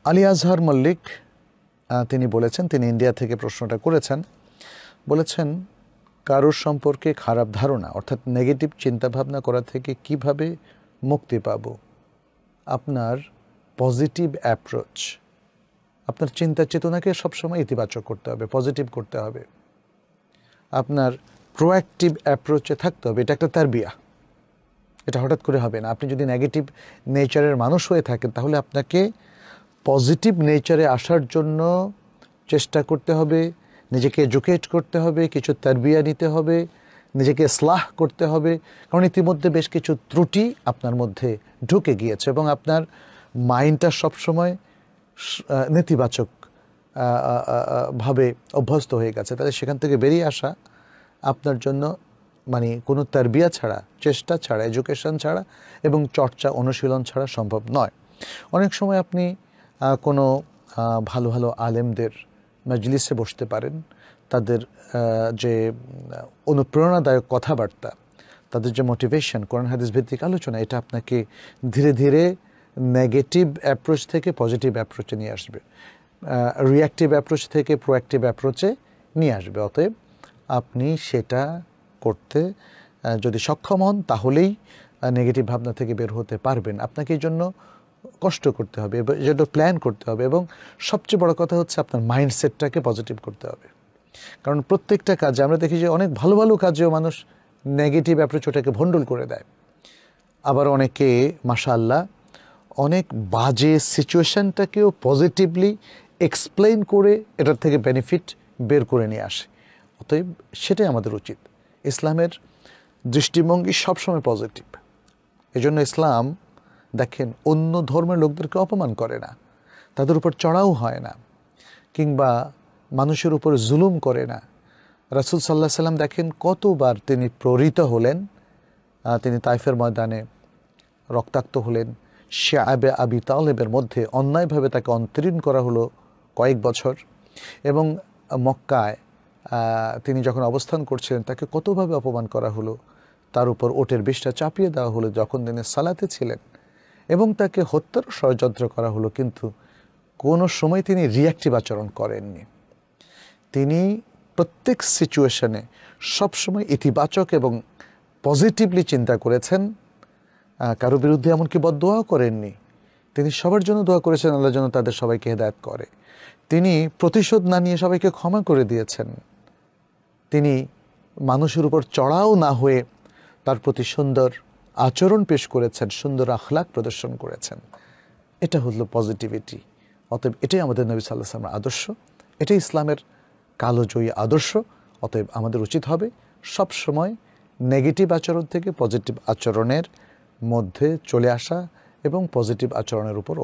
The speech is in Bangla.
আলী আজহার মল্লিক তিনি বলেছেন, তিনি ইন্ডিয়া থেকে প্রশ্নটা করেছেন, বলেছেন কারোর সম্পর্কে খারাপ ধারণা অর্থাৎ নেগেটিভ চিন্তাভাবনা করা থেকে কিভাবে মুক্তি পাব। আপনার পজিটিভ অ্যাপ্রোচ, আপনার চিন্তা চেতনাকে সবসময় ইতিবাচক করতে হবে, পজিটিভ করতে হবে। আপনার প্রোঅ্যাক্টিভ অ্যাপ্রোচে থাকতে হবে। এটা একটা তারবিয়া, এটা হঠাৎ করে হবে না। আপনি যদি নেগেটিভ নেচারের মানুষ হয়ে থাকেন তাহলে আপনাকে পজিটিভ নেচারে আসার জন্য চেষ্টা করতে হবে, নিজেকে এডুকেট করতে হবে, কিছু তারবিয়া নিতে হবে, নিজেকে ইসলাহ করতে হবে। কারণ ইতিমধ্যে বেশ কিছু ত্রুটি আপনার মধ্যে ঢুকে গিয়েছে এবং আপনার মাইন্ডটা সবসময় নেতিবাচক ভাবে অভ্যস্ত হয়ে গেছে। তাহলে সেখান থেকে বেরিয়ে আসা আপনার জন্য মানে কোনো তারবিয়া ছাড়া, চেষ্টা ছাড়া, এডুকেশন ছাড়া এবং চর্চা অনুশীলন ছাড়া সম্ভব নয়। অনেক সময় আপনি কোনো ভালো ভালো আলেমদের মজলিসে বসতে পারেন, তাদের যে অনুপ্রেরণাদায়ক কথাবার্তা, তাদের যে মোটিভেশন, কোরআন হাদিস ভিত্তিক আলোচনা, এটা আপনাকে ধীরে ধীরে নেগেটিভ অ্যাপ্রোচ থেকে পজিটিভ অ্যাপ্রোচে নিয়ে আসবে, রিঅ্যাক্টিভ অ্যাপ্রোচ থেকে প্রোঅ্যাক্টিভ অ্যাপ্রোচে নিয়ে আসবে। অতএব আপনি সেটা করতে যদি সক্ষম হন তাহলেই নেগেটিভ ভাবনা থেকে বের হতে পারবেন। আপনাকে এই জন্য কষ্ট করতে হবে, এই জন্য প্ল্যান করতে হবে এবং সবচেয়ে বড় কথা হচ্ছে আপনার মাইন্ডসেটটাকে পজিটিভ করতে হবে। কারণ প্রত্যেকটা কাজে আমরা দেখি যে অনেক ভালো ভালো কাজেও মানুষ নেগেটিভ অ্যাপ্রোচ ওটাকে ভণ্ডুল করে দেয়। আবার অনেকে মাশাআল্লাহ অনেক বাজে সিচুয়েশানটাকেও পজিটিভলি এক্সপ্লেইন করে এটার থেকে বেনিফিট বের করে নিয়ে আসে। অতএব সেটাই আমাদের উচিত। ইসলামের দৃষ্টিভঙ্গি সবসময় পজিটিভ। এজন্য ইসলাম দেখেন অন্য ধর্মের লোকদেরকে অপমান করে না, তাদের উপর চড়াও হয় না, কিংবা মানুষের উপর জুলুম করে না। রাসূল সাল্লাল্লাহু আলাইহি সাল্লাম দেখেন কতবার তিনি প্রহৃত হলেন, তিনি তাইফের ময়দানে রক্তাক্ত হলেন, শিআবে আবি তালেবের মধ্যে অন্যায়ভাবে তাকে অন্তরীণ করা হলো কয়েক বছর, এবং মক্কায় তিনি যখন অবস্থান করছিলেন তাকে কতভাবে অপমান করা হলো, তার উপর ওটের বিষটা চাপিয়ে দেওয়া হলো যখন তিনি সালাতে ছিলেন, এবং তাকে হত্যার ষড়যন্ত্র করা হলো, কিন্তু কোনো সময় তিনি রিঅ্যাক্টিভ আচরণ করেননি। তিনি প্রত্যেক সিচুয়েশনে সবসময় ইতিবাচক এবং পজিটিভলি চিন্তা করেছেন। কারো বিরুদ্ধে এমনকি বদদোয়াও করেননি। তিনি সবার জন্য দোয়া করেছেন আল্লাহ যেন তাদের সবাইকে হেদায়েত করে। তিনি প্রতিশোধ না নিয়ে সবাইকে ক্ষমা করে দিয়েছেন। তিনি মানুষের উপর চড়াও না হয়ে তার প্রতি সুন্দর আচরণ পেশ করেছেন, সুন্দর আখলাক প্রদর্শন করেছেন। এটা হলো পজিটিভিটি। অতএব এটাই আমাদের নবী সাল্লাল্লাহু আলাইহি ওয়াসাল্লামের আদর্শ, এটাই ইসলামের কালোজয়ী আদর্শ। অতএব আমাদের উচিত হবে সব সময় নেগেটিভ আচরণ থেকে পজিটিভ আচরণের মধ্যে চলে আসা এবং পজিটিভ আচরণের উপর